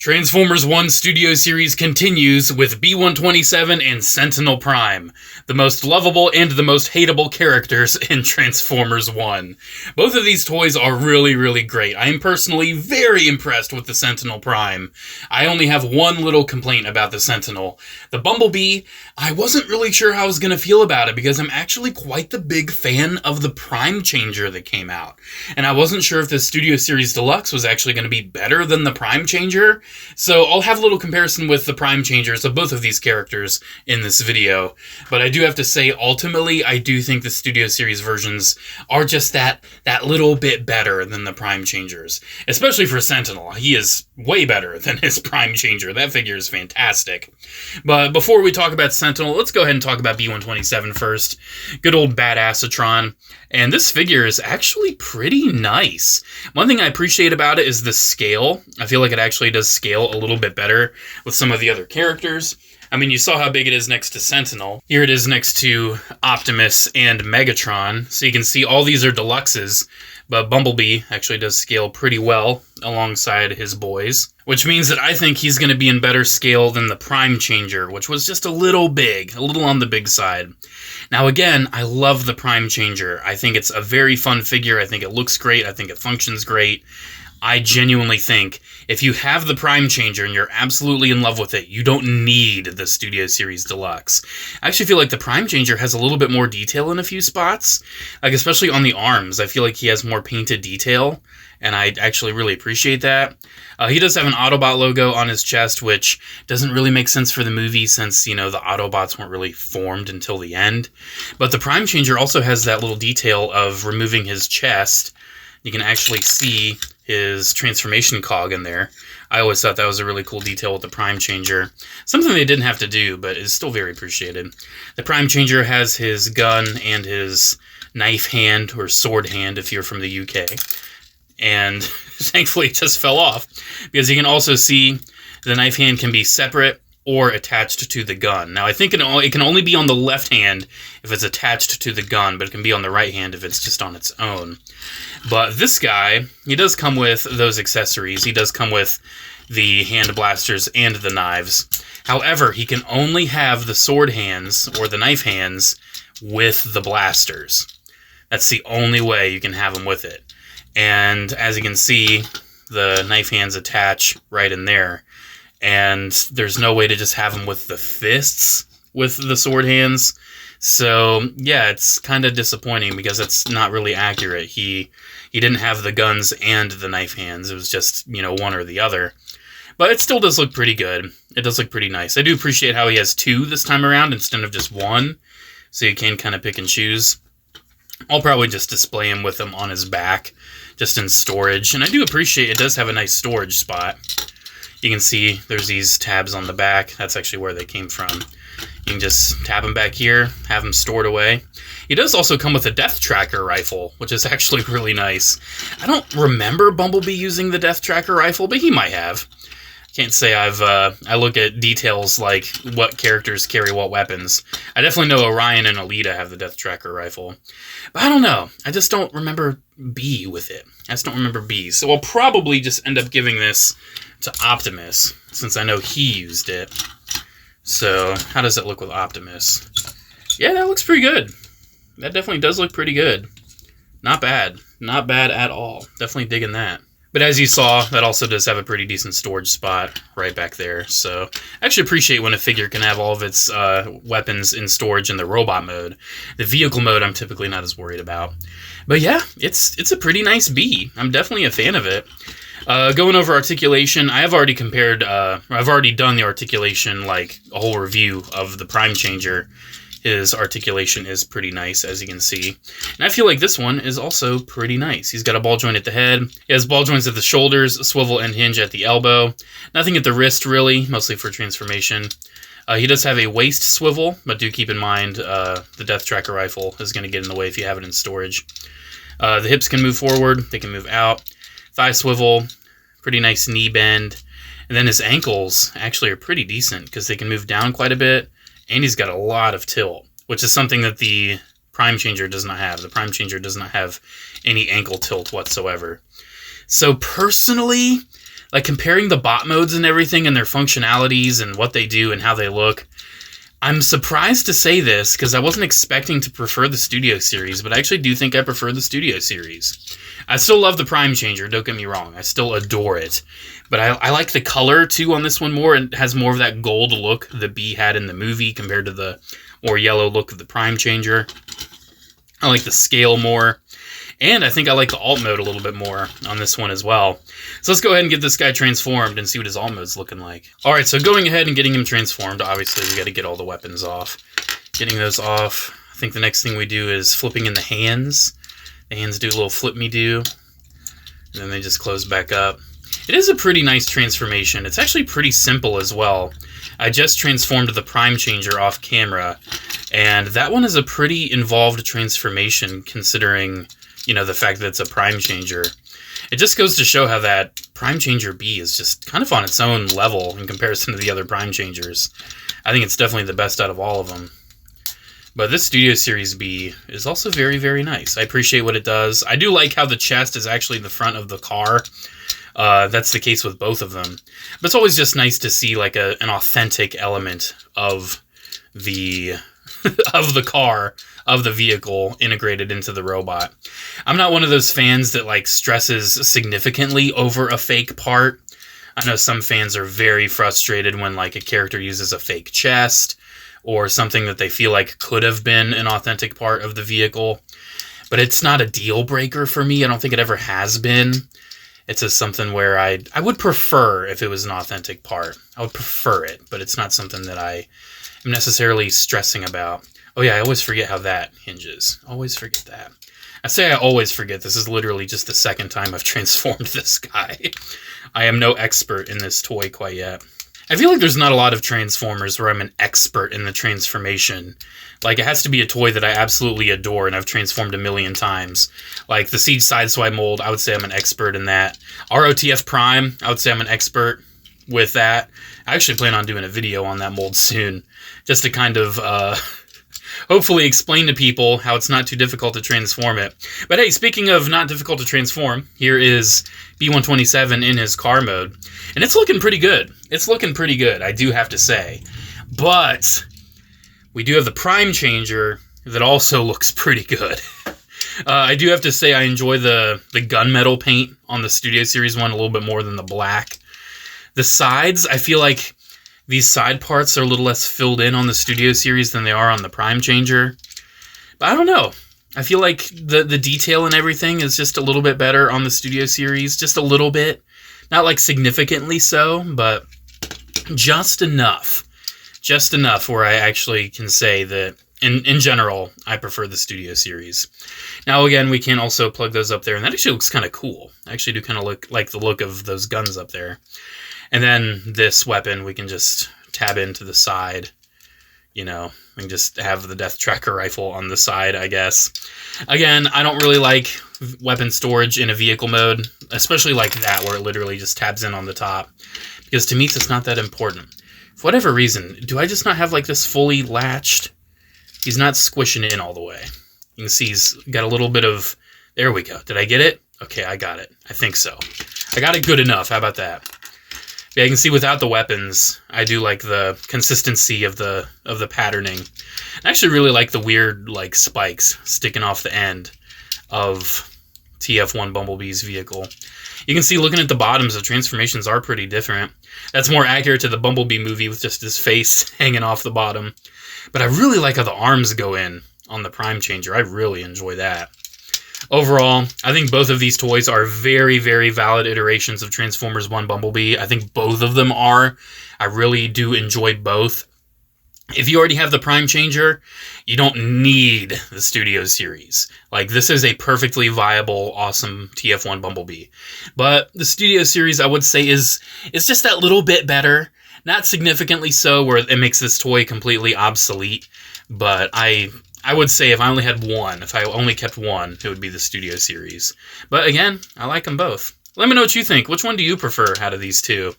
Transformers 1 Studio Series continues with B-127 and Sentinel Prime, the most lovable and the most hateable characters in Transformers 1. Both of these toys are really, really great. I am personally very impressed with the Sentinel Prime. I only have one little complaint about the Sentinel. The Bumblebee, I wasn't really sure how I was going to feel about it because I'm actually quite the big fan of the Prime Changer that came out. And I wasn't sure if the Studio Series Deluxe was actually going to be better than the Prime Changer. So I'll have a little comparison with the Prime Changers of both of these characters in this video. But I do have to say, ultimately, I do think the Studio Series versions are just that little bit better than the Prime Changers. Especially for Sentinel. He is way better than his Prime Changer. That figure is fantastic. But before we talk about Sentinel, let's go ahead and talk about B-127 first. Good old Badassatron. And this figure is actually pretty nice. One thing I appreciate about it is the scale. I feel like it actually does scale a little bit better with some of the other characters. I mean, you saw how big it is next to Sentinel. Here it is next to Optimus and Megatron. So you can see all these are deluxes, but Bumblebee actually does scale pretty well alongside his boys, which means that I think he's going to be in better scale than the Prime Changer, which was just a little big, a little on the big side. Now again, I love the Prime Changer. I think it's a very fun figure. I think it looks great. I think it functions great. I genuinely think if you have the Prime Changer and you're absolutely in love with it, you don't need the Studio Series Deluxe. I actually feel like the Prime Changer has a little bit more detail in a few spots, like especially on the arms. I feel like he has more painted detail, and I actually really appreciate that. He does have an Autobot logo on his chest, which doesn't really make sense for the movie since, you know, the Autobots weren't really formed until the end. But the Prime Changer also has that little detail of removing his chest. You can actually see his transformation cog in there. I always thought that was a really cool detail with the Prime Changer. Something they didn't have to do, but is still very appreciated. The Prime Changer has his gun and his knife hand, or sword hand if you're from the UK. And thankfully it just fell off, because you can also see the knife hand can be separate or attached to the gun. Now, I think it can only be on the left hand if it's attached to the gun, but it can be on the right hand if it's just on its own. But this guy, he does come with those accessories. He does come with the hand blasters and the knives. However, he can only have the sword hands or the knife hands with the blasters. That's the only way you can have him with it. And as you can see, the knife hands attach right in there. And there's no way to just have him with the fists with the sword hands. So, yeah, it's kind of disappointing because it's not really accurate. He didn't have the guns and the knife hands. It was just, you know, one or the other. But it still does look pretty good. It does look pretty nice. I do appreciate how he has two this time around instead of just one. So you can kind of pick and choose. I'll probably just display him with him on his back, just in storage. And I do appreciate it does have a nice storage spot. You can see there's these tabs on the back. That's actually where they came from. You can just tab them back here, have them stored away. He does also come with a Death Tracker rifle, which is actually really nice. I don't remember Bumblebee using the Death Tracker rifle, but he might have. Can't say I look at details like what characters carry what weapons. I definitely know Orion and Alita have the Death Tracker rifle. But I don't know. I just don't remember B with it. I just don't remember B. So I'll probably just end up giving this to Optimus, since I know he used it. So, how does it look with Optimus? Yeah, that looks pretty good. That definitely does look pretty good. Not bad. Not bad at all. Definitely digging that. But as you saw, that also does have a pretty decent storage spot right back there. So, I actually appreciate when a figure can have all of its weapons in storage in the robot mode. The vehicle mode I'm typically not as worried about. But yeah, it's a pretty nice B. I'm definitely a fan of it. Going over articulation, I have already compared, I've already done the articulation, like a whole review of the Prime Changer. His articulation is pretty nice, as you can see. And I feel like this one is also pretty nice. He's got a ball joint at the head. He has ball joints at the shoulders, a swivel and hinge at the elbow. Nothing at the wrist, really, mostly for transformation. He does have a waist swivel, but do keep in mind the Death Tracker rifle is going to get in the way if you have it in storage. The hips can move forward. They can move out. Thigh swivel, pretty nice knee bend. And then his ankles actually are pretty decent because they can move down quite a bit. And he's got a lot of tilt, which is something that the Prime Changer does not have. The Prime Changer does not have any ankle tilt whatsoever. So personally, like comparing the bot modes and everything and their functionalities and what they do and how they look, I'm surprised to say this because I wasn't expecting to prefer the Studio Series, but I actually do think I prefer the Studio Series. I still love the Prime Changer, don't get me wrong. I still adore it. But I like the color, too, on this one more. It has more of that gold look the Bee had in the movie compared to the more yellow look of the Prime Changer. I like the scale more. And I think I like the alt mode a little bit more on this one as well. So let's go ahead and get this guy transformed and see what his alt mode's looking like. Alright, so going ahead and getting him transformed, obviously we got to get all the weapons off. Getting those off, I think the next thing we do is flipping in the hands. The hands do a little flip-me-do, and then they just close back up. It is a pretty nice transformation. It's actually pretty simple as well. I just transformed the Prime Changer off camera, and that one is a pretty involved transformation considering, you know, the fact that it's a Prime Changer. It just goes to show how that Prime Changer B is just kind of on its own level in comparison to the other Prime Changers. I think it's definitely the best out of all of them. But this Studio Series B is also very, very nice. I appreciate what it does. I do like how the chest is actually the front of the car. That's the case with both of them. But it's always just nice to see like an authentic element of the of the car, of the vehicle integrated into the robot. I'm not one of those fans that like stresses significantly over a fake part. I know some fans are very frustrated when like a character uses a fake chest or something that they feel like could have been an authentic part of the vehicle. But it's not a deal breaker for me. I don't think it ever has been. It's just something where I would prefer if it was an authentic part. I would prefer it, but it's not something that I am necessarily stressing about. Oh yeah, I always forget how that hinges. Always forget that. I say I always forget. This is literally just the second time I've transformed this guy. I am no expert in this toy quite yet. I feel like there's not a lot of Transformers where I'm an expert in the transformation. Like, it has to be a toy that I absolutely adore and I've transformed a million times. Like, the Siege Sideswipe mold, I would say I'm an expert in that. ROTF Prime, I would say I'm an expert with that. I actually plan on doing a video on that mold soon, just to kind of hopefully explain to people how it's not too difficult to transform it. But hey, speaking of not difficult to transform, here is B-127 in his car mode. And it's looking pretty good. It's looking pretty good, I do have to say. But we do have the Prime Changer that also looks pretty good. I do have to say I enjoy the gunmetal paint on the Studio Series one a little bit more than the black. The sides, I feel like these side parts are a little less filled in on the Studio Series than they are on the Prime Changer. But I don't know. I feel like the detail and everything is just a little bit better on the Studio Series. Just a little bit. Not like significantly so, but just enough. Just enough where I actually can say that, in general, I prefer the Studio Series. Now, again, we can also plug those up there, and that actually looks kind of cool. I actually do kind of look like the look of those guns up there. And then this weapon, we can just tab into the side, you know, and just have the Death Tracker rifle on the side, I guess. Again, I don't really like weapon storage in a vehicle mode, especially like that, where it literally just tabs in on the top, because to me, it's not that important. For whatever reason, do I just not have like this fully latched? He's not squishing in all the way. You can see he's got a little bit of, there we go. Did I get it? Okay, I got it. I think so. I got it good enough. How about that? Yeah, you can see without the weapons, I do like the consistency of the patterning. I actually really like the weird like spikes sticking off the end of TF1 Bumblebee's vehicle. You can see looking at the bottoms, the transformations are pretty different. That's more accurate to the Bumblebee movie with just his face hanging off the bottom. But I really like how the arms go in on the Prime Changer. I really enjoy that. Overall, I think both of these toys are very, very valid iterations of Transformers 1 Bumblebee. I think both of them are. I really do enjoy both. If you already have the Prime Changer, you don't need the Studio Series. Like, this is a perfectly viable, awesome TF1 Bumblebee. But the Studio Series, I would say, is just that little bit better. Not significantly so, where it makes this toy completely obsolete. But I would say if I only had one, if I only kept one, it would be the Studio Series. But again, I like them both. Let me know what you think. Which one do you prefer out of these two?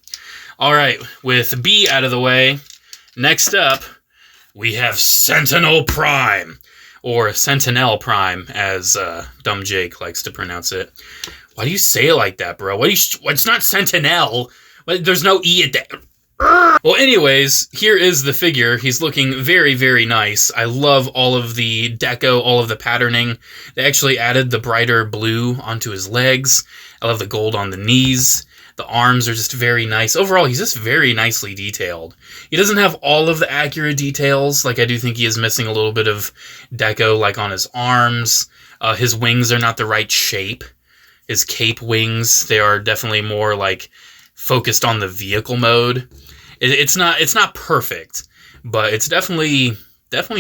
Alright, with B out of the way, next up, we have Sentinel Prime. Or Sentinel Prime, as Dumb Jake likes to pronounce it. Why do you say it like that, bro? It's not Sentinel. There's no E at that. Well, anyways, here is the figure. He's looking very, very nice. I love all of the deco, all of the patterning. They actually added the brighter blue onto his legs. I love the gold on the knees. The arms are just very nice. Overall, he's just very nicely detailed. He doesn't have all of the accurate details. Like, I do think he is missing a little bit of deco, like on his arms. His wings are not the right shape. His cape wings, they are definitely more like focused on the vehicle mode. It's not perfect, but it's definitely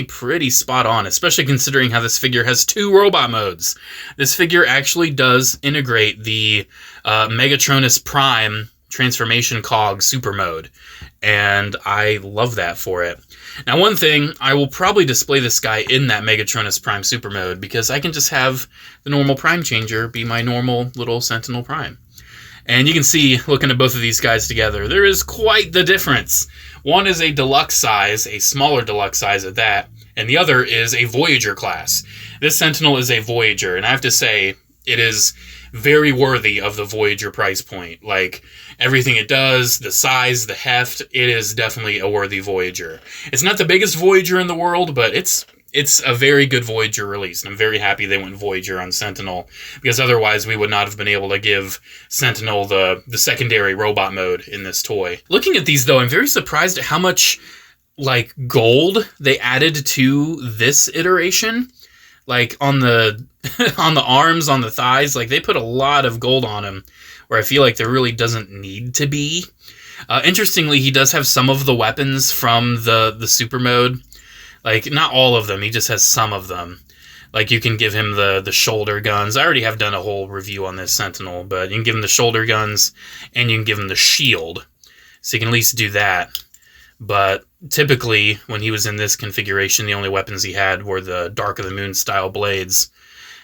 pretty spot on, especially considering how this figure has 2 robot modes. This figure actually does integrate the Megatronus Prime transformation cog super mode, and I love that for it. Now, one thing, I will probably display this guy in that Megatronus Prime super mode because I can just have the normal Prime Changer be my normal little Sentinel Prime. And you can see, looking at both of these guys together, there is quite the difference. One is a deluxe size, a smaller deluxe size at that, and the other is a Voyager class. This Sentinel is a Voyager, and I have to say, it is very worthy of the Voyager price point. Like, everything it does, the size, the heft, it is definitely a worthy Voyager. It's not the biggest Voyager in the world, but it's a very good Voyager release, and I'm very happy they went Voyager on Sentinel, because otherwise we would not have been able to give Sentinel the secondary robot mode in this toy. Looking at these, though, I'm very surprised at how much, like, gold they added to this iteration. Like, on the on the arms, on the thighs, like, they put a lot of gold on him, where I feel like there really doesn't need to be. Interestingly, he does have some of the weapons from the super mode. Like, not all of them, he just has some of them. Like, you can give him the shoulder guns. I already have done a whole review on this Sentinel, but you can give him the shoulder guns, and you can give him the shield. So you can at least do that. But typically, when he was in this configuration, the only weapons he had were the Dark of the Moon style blades.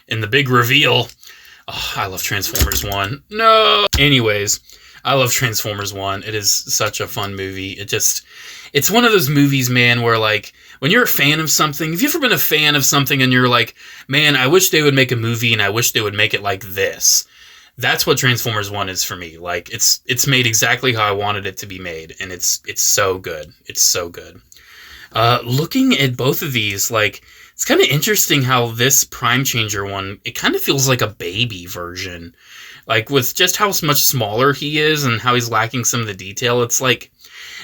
In the big reveal, oh, I love Transformers 1. No! Anyways, I love Transformers 1. It is such a fun movie. It's one of those movies, man, where, like, when you're a fan of something, have you ever been a fan of something and you're like, man, I wish they would make a movie and I wish they would make it like this? That's what Transformers 1 is for me. Like, it's made exactly how I wanted it to be made, and it's so good. It's so good. Looking at both of these, like, it's kind of interesting how this Prime Changer one, it kind of feels like a baby version. Like, with just how much smaller he is and how he's lacking some of the detail, it's like,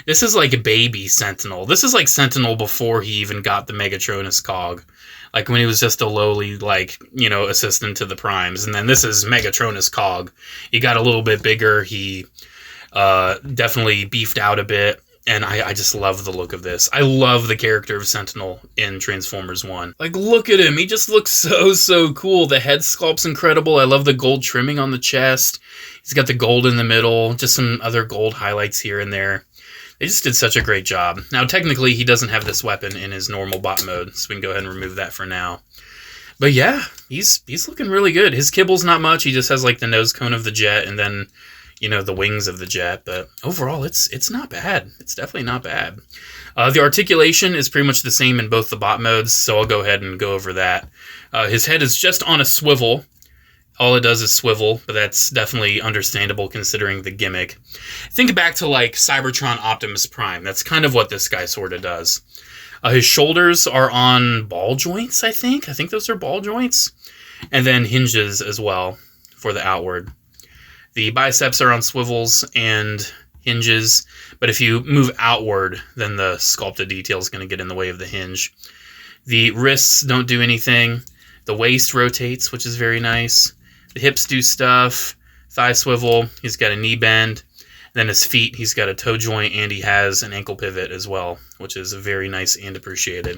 this is like a baby Sentinel. This is like Sentinel before he even got the Megatronus cog. Like, when he was just a lowly, like, you know, assistant to the Primes. And then this is Megatronus cog. He got a little bit bigger. He definitely beefed out a bit. And I just love the look of this. I love the character of Sentinel in Transformers 1. Like, look at him. He just looks so cool. The head sculpt's incredible. I love the gold trimming on the chest. He's got the gold in the middle. Just some other gold highlights here and there. They just did such a great job. Now, technically, he doesn't have this weapon in his normal bot mode, so we can go ahead and remove that for now. But yeah, he's looking really good. His kibble's not much. He just has, like, the nose cone of the jet and then, you know, the wings of the jet. But overall, it's not bad. It's definitely not bad. The articulation is pretty much the same in both the bot modes, so I'll go ahead and go over that. His head is just on a swivel. All it does is swivel, but that's definitely understandable considering the gimmick. Think back to, like, Cybertron Optimus Prime. That's kind of what this guy sort of does. His shoulders are on ball joints, I think. I think those are ball joints. And then hinges as well for the outward. The biceps are on swivels and hinges, but if you move outward, then the sculpted detail is going to get in the way of the hinge. The wrists don't do anything. The waist rotates, which is very nice. The hips do stuff. Thigh swivel. He's got a knee bend. Then his feet, he's got a toe joint, and he has an ankle pivot as well, which is very nice and appreciated.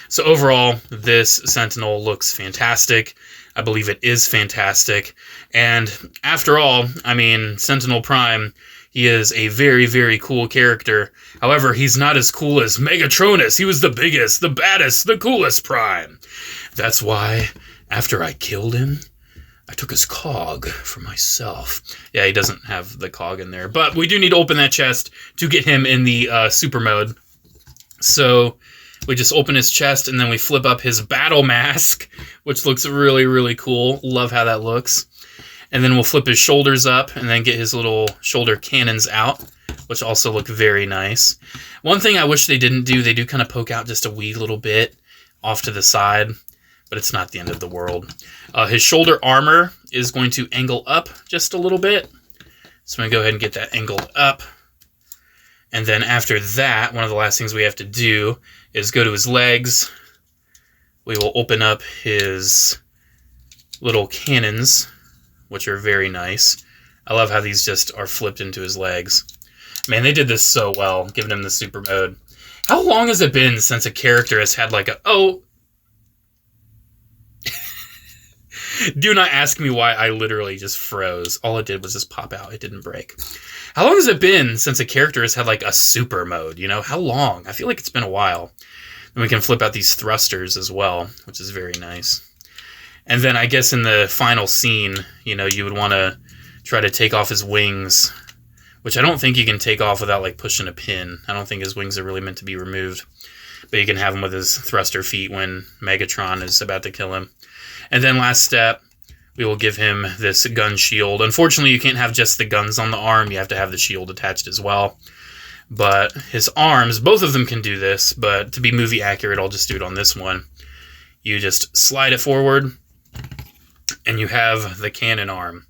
So overall, this Sentinel looks fantastic. I believe it is fantastic. And after all, I mean, Sentinel Prime, he is a very, very cool character. However, he's not as cool as Megatronus. He was the biggest, the baddest, the coolest Prime. That's why, after I killed him, I took his cog for myself. Yeah, he doesn't have the cog in there. But we do need to open that chest to get him in the super mode. So we just open his chest, and then we flip up his battle mask, which looks really, really cool. Love how that looks. And then we'll flip his shoulders up and then get his little shoulder cannons out, which also look very nice. One thing I wish they didn't do, they do kind of poke out just a wee little bit off to the side, but it's not the end of the world. His shoulder armor is going to angle up just a little bit. So I'm going to go ahead and get that angled up. And then after that, one of the last things we have to do is go to his legs. We will open up his little cannons, which are very nice. I love how these just are flipped into his legs. Man, they did this so well, giving him the super mode. How long has it been since a character has had like a... Oh! Do not ask me why I literally just froze. All it did was just pop out. It didn't break. How long has it been since a character has had like a super mode? You know, how long? I feel like it's been a while. And we can flip out these thrusters as well, which is very nice. And then I guess in the final scene, you know, you would want to try to take off his wings, which I don't think you can take off without like pushing a pin. I don't think his wings are really meant to be removed. But you can have him with his thruster feet when Megatron is about to kill him. And then last step, we will give him this gun shield. Unfortunately, you can't have just the guns on the arm. You have to have the shield attached as well. But his arms, both of them can do this, but to be movie accurate, I'll just do it on this one. You just slide it forward, and you have the cannon arm.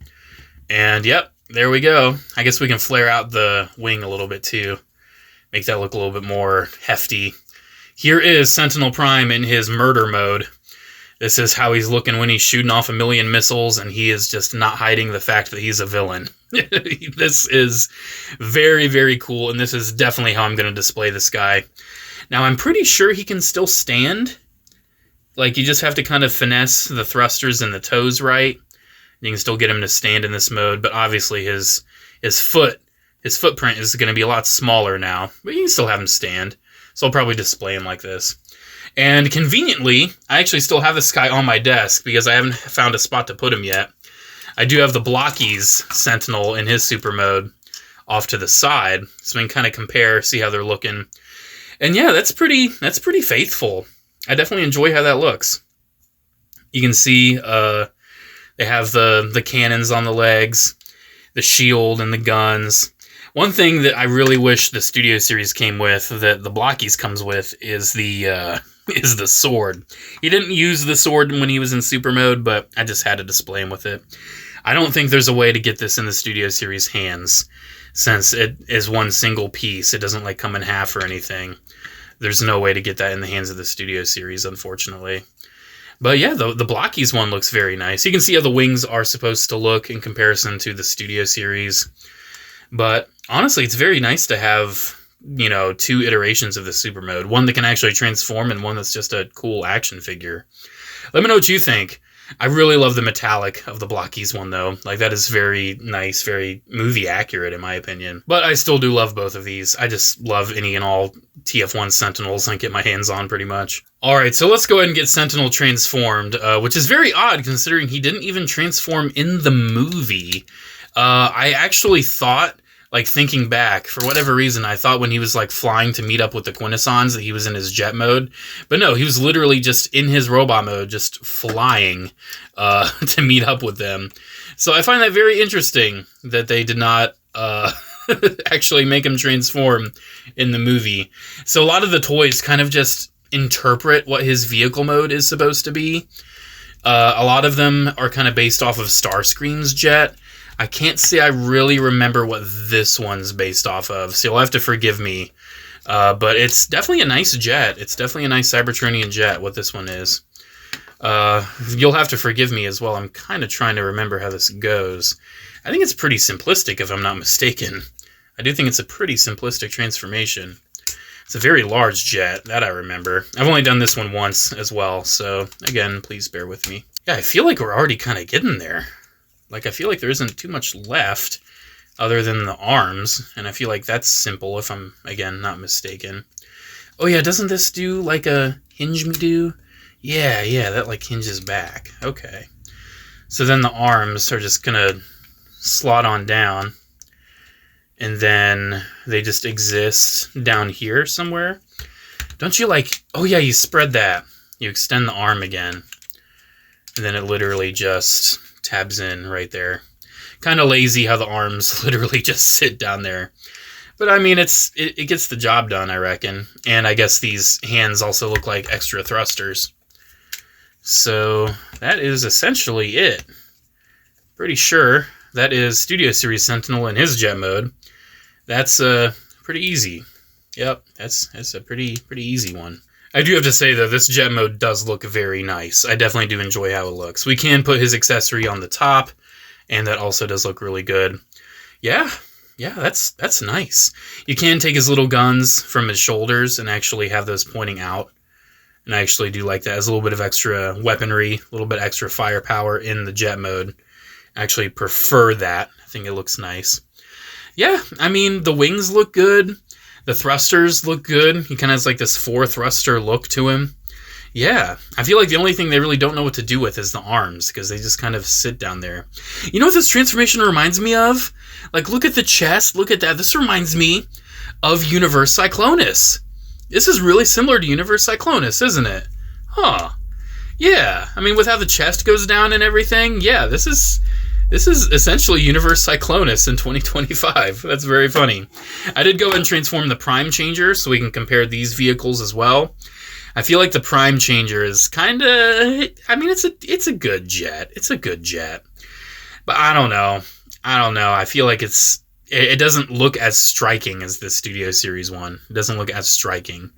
And yep, there we go. I guess we can flare out the wing a little bit too. Make that look a little bit more hefty. Here is Sentinel Prime in his murder mode. This is how he's looking when he's shooting off 1,000,000 missiles, and he is just not hiding the fact that he's a villain. This is very, very cool, and this is definitely how I'm going to display this guy. Now, I'm pretty sure he can still stand. Like, you just have to kind of finesse the thrusters and the toes right. You can still get him to stand in this mode, but obviously his footprint is going to be a lot smaller now. But you can still have him stand. So I'll probably display him like this. And conveniently, I actually still have this guy on my desk because I haven't found a spot to put him yet. I do have the Blockies Sentinel in his super mode off to the side, so we can kind of compare, see how they're looking. And yeah, that's pretty faithful. I definitely enjoy how that looks. You can see they have the cannons on the legs, the shield, and the guns. One thing that I really wish the Studio Series came with, that the Blockies comes with, is the sword. He didn't use the sword when he was in super mode, but I just had to display him with it. I don't think there's a way to get this in the Studio Series hands, since it is one single piece. It doesn't like come in half or anything. There's no way to get that in the hands of the Studio Series, unfortunately. But yeah, the Blockies one looks very nice. You can see how the wings are supposed to look in comparison to the Studio Series. But honestly, it's very nice to have, you know, 2 iterations of the super mode. One that can actually transform and one that's just a cool action figure. Let me know what you think. I really love the metallic of the Blockies one, though. Like, that is very nice, very movie accurate, in my opinion. But I still do love both of these. I just love any and all TF1 Sentinels I can get my hands on, pretty much. Alright, so let's go ahead and get Sentinel transformed, which is very odd, considering he didn't even transform in the movie. I actually thought, like, thinking back, for whatever reason, I thought when he was, like, flying to meet up with the Quintessons that he was in his jet mode. But no, he was literally just in his robot mode, just flying to meet up with them. So I find that very interesting that they did not actually make him transform in the movie. So a lot of the toys kind of just interpret what his vehicle mode is supposed to be. A lot of them are kind of based off of Starscream's jet. I can't say I really remember what this one's based off of, so you'll have to forgive me. But it's definitely a nice jet. It's definitely a nice Cybertronian jet, what this one is. You'll have to forgive me as well. I'm kind of trying to remember how this goes. I think it's pretty simplistic, if I'm not mistaken. I do think it's a pretty simplistic transformation. It's a very large jet, that I remember. I've only done this one once as well, so again, please bear with me. Yeah, I feel like we're already kind of getting there. Like, I feel like there isn't too much left other than the arms, and I feel like that's simple if I'm, again, not mistaken. Oh yeah, doesn't this do like a hinge me do? Yeah, that like hinges back. Okay. So then the arms are just gonna slot on down, and then they just exist down here somewhere. Don't you like, oh yeah, you spread that. You extend the arm again, and then it literally just tabs in right there. Kind of lazy how the arms literally just sit down there. But I mean, it gets the job done, I reckon. And I guess these hands also look like extra thrusters. So that is essentially it. Pretty sure that is Studio Series Sentinel in his jet mode. That's pretty easy. Yep, that's a pretty easy one. I do have to say, though, this jet mode does look very nice. I definitely do enjoy how it looks. We can put his accessory on the top, and that also does look really good. Yeah, that's nice. You can take his little guns from his shoulders and actually have those pointing out. And I actually do like that as a little bit of extra weaponry, a little bit extra firepower in the jet mode. I actually prefer that. I think it looks nice. Yeah, I mean, the wings look good. The thrusters look good. He kind of has like this 4-thruster look to him. Yeah, I feel like the only thing they really don't know what to do with is the arms, because they just kind of sit down there. You know what this transformation reminds me of? Like, look at the chest. Look at that. This reminds me of Universe Cyclonus. This is really similar to Universe Cyclonus, isn't it? Huh. Yeah, I mean, with how the chest goes down and everything, yeah, this is essentially Universe Cyclonus in 2025. That's very funny. I did go and transform the Prime Changer so we can compare these vehicles as well. I feel like the Prime Changer is kind of... I mean, it's a good jet. It's a good jet. But I don't know. I feel like it doesn't look as striking as the Studio Series one. It doesn't look as striking.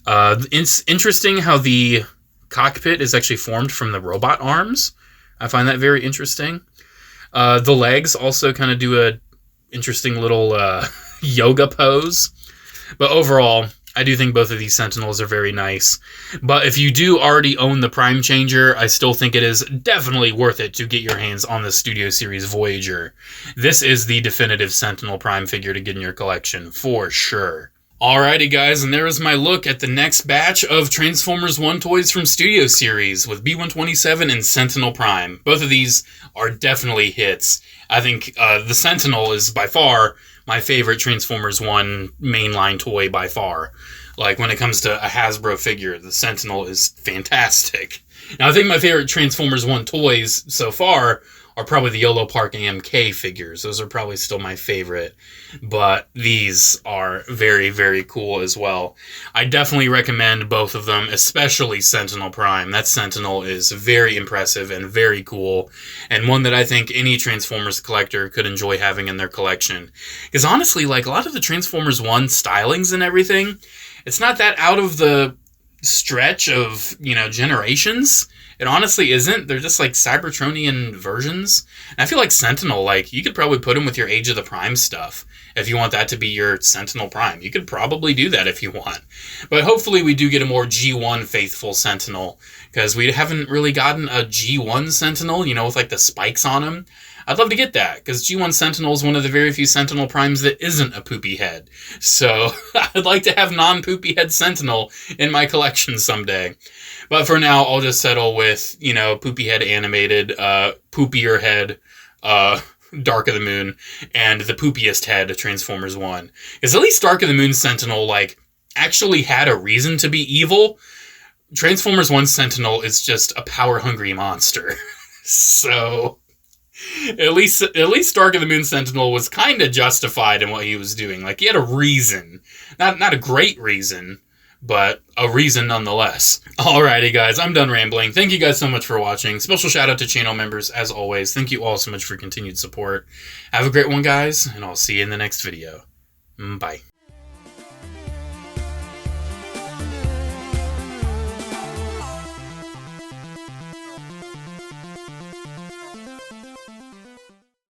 It's interesting how the cockpit is actually formed from the robot arms. I find that very interesting. The legs also kind of do a interesting little yoga pose. But overall, I do think both of these Sentinels are very nice. But if you do already own the Prime Changer, I still think it is definitely worth it to get your hands on the Studio Series Voyager. This is the definitive Sentinel Prime figure to get in your collection, for sure. Alrighty guys, and there is my look at the next batch of Transformers 1 toys from Studio Series with B-127 and Sentinel Prime. Both of these are definitely hits. I think the Sentinel is by far my favorite Transformers 1 mainline toy by far. Like, when it comes to a Hasbro figure, the Sentinel is fantastic. Now, I think my favorite Transformers 1 toys so far are probably the YOLO Park AMK figures. Those are probably still my favorite. But these are very, very cool as well. I definitely recommend both of them, especially Sentinel Prime. That Sentinel is very impressive and very cool, and one that I think any Transformers collector could enjoy having in their collection. Because honestly, like, a lot of the Transformers 1 stylings and everything, it's not that out of the stretch of, generations. It honestly isn't. They're just like Cybertronian versions. And I feel like Sentinel, like, you could probably put him with your Age of the Prime stuff. If you want that to be your Sentinel Prime, you could probably do that if you want. But hopefully we do get a more G1 faithful Sentinel, because we haven't really gotten a G1 Sentinel, with like the spikes on him. I'd love to get that, because G1 Sentinel is one of the very few Sentinel Primes that isn't a poopy head. So I'd like to have non-poopy head Sentinel in my collection someday. But for now, I'll just settle with, poopy head animated, poopier head, Dark of the Moon, and the poopiest head of Transformers 1. Because at least Dark of the Moon Sentinel, like, actually had a reason to be evil. Transformers 1 Sentinel is just a power-hungry monster. So at least Dark of the Moon Sentinel was kind of justified in what he was doing. Like, he had a reason. Not a great reason, but a reason nonetheless. Alrighty guys, I'm done rambling. Thank you guys so much for watching. Special shout out to channel members as always. Thank you all so much for continued support. Have a great one guys, and I'll see you in the next video. Bye.